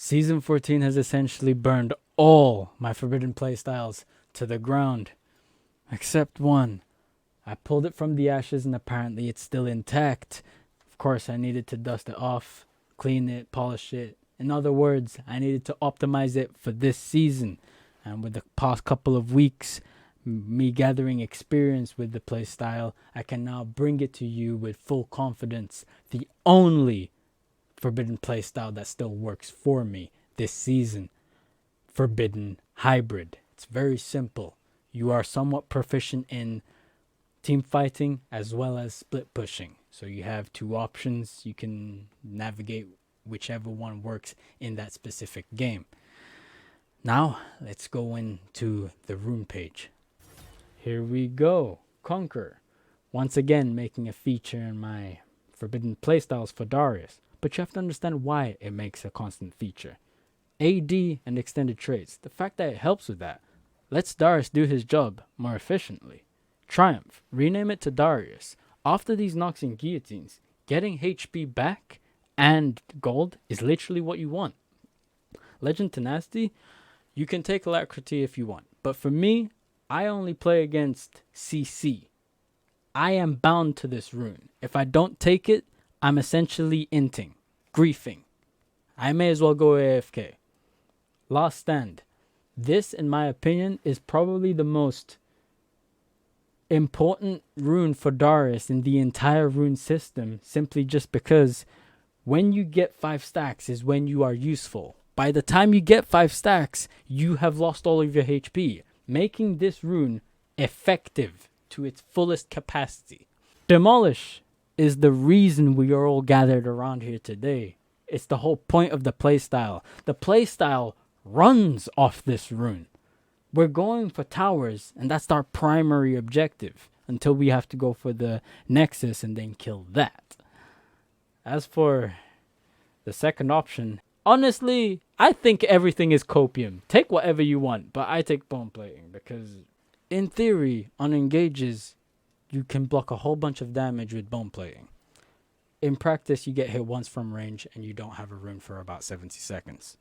Season 14 has essentially burned all my forbidden playstyles to the ground, except one. I pulled it from the ashes and apparently it's still intact. Of course, I needed to dust it off, clean it, polish it. In other words, I needed to optimize it for this season. And with the past couple of weeks, me gathering experience with the playstyle, I can now bring it to you with full confidence. The only forbidden playstyle that still works for me this season. Forbidden hybrid. It's very simple. You are somewhat proficient in team fighting as well as split pushing. So you have two options. You can navigate whichever one works in that specific game. Now, let's go into the rune page. Here we go. Conquer. Once again, making a feature in my forbidden playstyles for Darius. But you have to understand why it makes a constant feature. AD and extended traits. The fact that it helps with that lets Darius do his job more efficiently. Triumph. Rename it to Darius. After these knocks and guillotines, getting HP back and gold is literally what you want. Legend Tenacity. You can take Alacrity if you want. But for me, I only play against CC. I am bound to this rune. If I don't take it, I'm essentially inting, griefing. I may as well go AFK. Last Stand. This, in my opinion, is probably the most important rune for Darius in the entire rune system, simply just because when you get 5 stacks is when you are useful. By the time you get 5 stacks, you have lost all of your HP, making this rune effective to its fullest capacity. Demolish is the reason we are all gathered around here today. It's the whole point of the playstyle. The playstyle runs off this rune. We're going for towers, and that's our primary objective until we have to go for the Nexus and then kill that. As for the second option, honestly, I think everything is copium. Take whatever you want, but I take bone plating because in theory, on engages, you can block a whole bunch of damage with bone plating. In practice, you get hit once from range and you don't have a rune for about 70 seconds.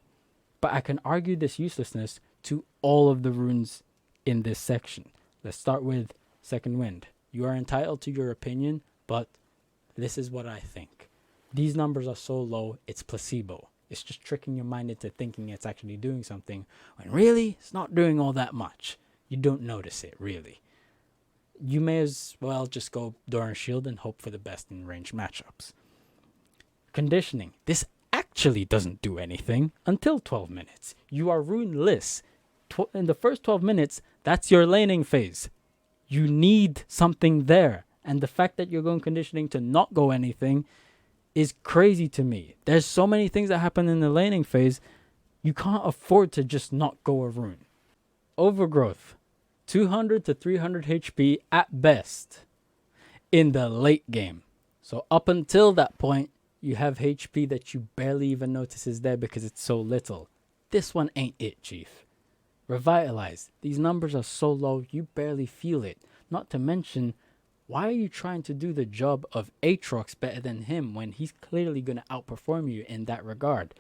But I can argue this uselessness to all of the runes in this section. Let's start with Second Wind. You are entitled to your opinion, but this is what I think. These numbers are so low, it's placebo. It's just tricking your mind into thinking it's actually doing something, when really, it's not doing all that much. You don't notice it, really. You may as well just go Dyrone Shield and hope for the best in range matchups. Conditioning. This actually doesn't do anything until 12 minutes. You are runeless. In the first 12 minutes, that's your laning phase. You need something there. And the fact that you're going conditioning to not go anything is crazy to me. There's so many things that happen in the laning phase. You can't afford to just not go a rune. Overgrowth. 200 to 300 HP at best in the late game. So up until that point, you have HP that you barely even notice is there because it's so little. This one ain't it, Chief. Revitalize. These numbers are so low, you barely feel it. Not to mention, why are you trying to do the job of Aatrox better than him when he's clearly going to outperform you in that regard?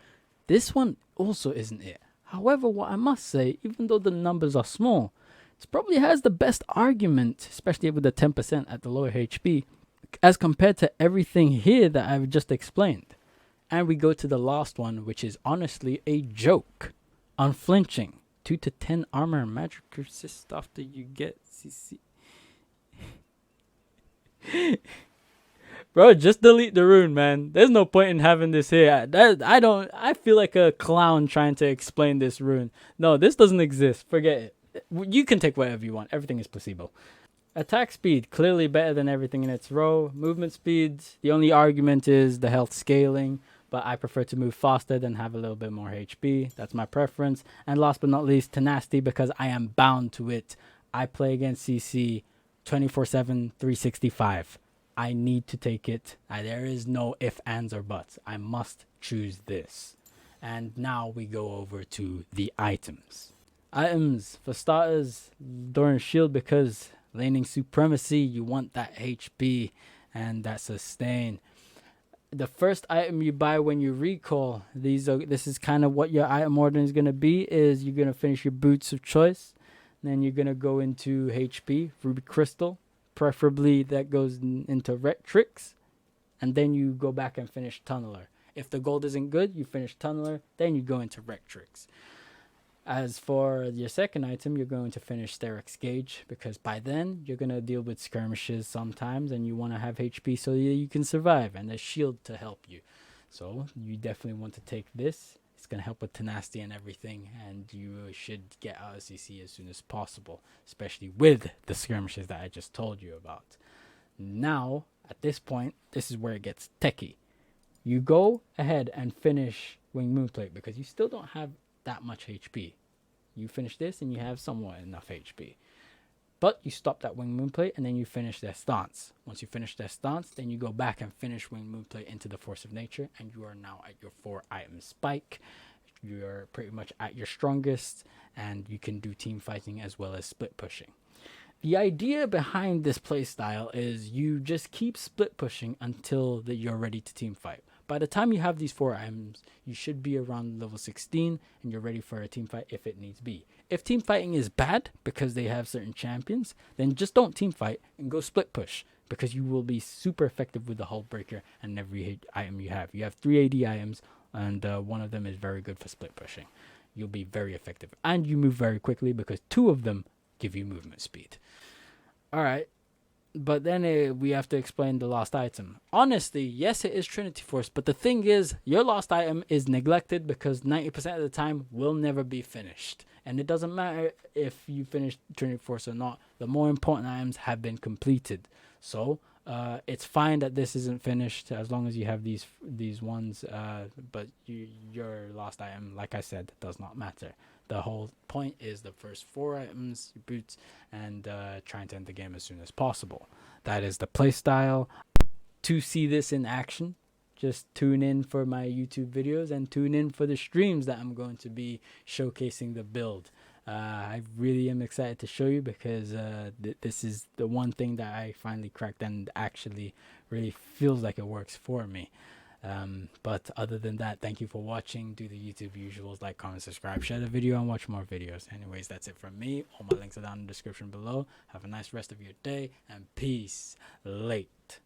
This one also isn't it. However, what I must say, even though the numbers are small, this probably has the best argument, especially with the 10% at the lower HP, as compared to everything here that I've just explained. And we go to the last one, which is honestly a joke. Unflinching. 2 to 10 armor and magic resist after you get CC. Bro, just delete the rune, man. There's no point in having this here. I feel like a clown trying to explain this rune. No, this doesn't exist. Forget it. You can take whatever you want. Everything is placebo. Attack speed, clearly better than everything in its row. Movement speed, the only argument is the health scaling, but I prefer to move faster than have a little bit more HP. That's my preference. And last but not least, tenacity, because I am bound to it. I play against CC 24/7, 365. I need to take it. There is no ifs, ands, or buts. I must choose this. And now we go over to the items. Items, for starters, Dyrone Shield, because laning supremacy, you want that HP and that sustain. the first item you buy when you recall, this is kind of what your item order is going to be. Is you're going to finish your boots of choice, then you're going to go into HP, Ruby Crystal, preferably that goes into Rectrix, and then you go back and finish Tunneler. If the gold isn't good, you finish Tunneler, then you go into Rectrix. As for your second item, you're going to finish Sterix Gauge, because by then you're going to deal with skirmishes sometimes and you want to have HP so that you can survive, and a shield to help you. So you definitely want to take this. It's going to help with tenacity and everything, and you should get out of CC as soon as possible, especially with the skirmishes that I just told you about. Now, at this point, this is where it gets techie. You go ahead and finish Winged Moonplate because you still don't have that much HP. You finish this and you have somewhat enough HP. But you stop that Winged Moonplate and then you finish their stance. Once you finish their stance, then you go back and finish Winged Moonplate into the Force of Nature, and you are now at your 4 item spike. You're pretty much at your strongest, and you can do team fighting as well as split pushing. The idea behind this playstyle is you just keep split pushing until that you're ready to team fight. By the time you have these 4 items, you should be around level 16 and you're ready for a team fight if it needs be. If team fighting is bad because they have certain champions, then just don't team fight and go split push, because you will be super effective with the Hull Breaker and every item you have. You have 3 AD items, and one of them is very good for split pushing. You'll be very effective, and you move very quickly because 2 of them give you movement speed. Alright, but then we have to explain the lost item. Honestly, yes, it is Trinity Force, but the thing is, your lost item is neglected because 90% of the time will never be finished. And it doesn't matter if you finish Trinity Force or not, the more important items have been completed. So, it's fine that this isn't finished as long as you have these ones, but your lost item, like I said, does not matter. The whole point is the first 4 items, your boots, and trying to end the game as soon as possible. That is the playstyle. To see this in action, just tune in for my YouTube videos and tune in for the streams that I'm going to be showcasing the build. I really am excited to show you because this is the one thing that I finally cracked and actually really feels like it works for me. But other than that, thank you for watching. Do the YouTube usuals, like, comment, subscribe, share the video, and watch more videos. Anyways, that's it from me. All my links are down in the description below. Have a nice rest of your day, and peace late.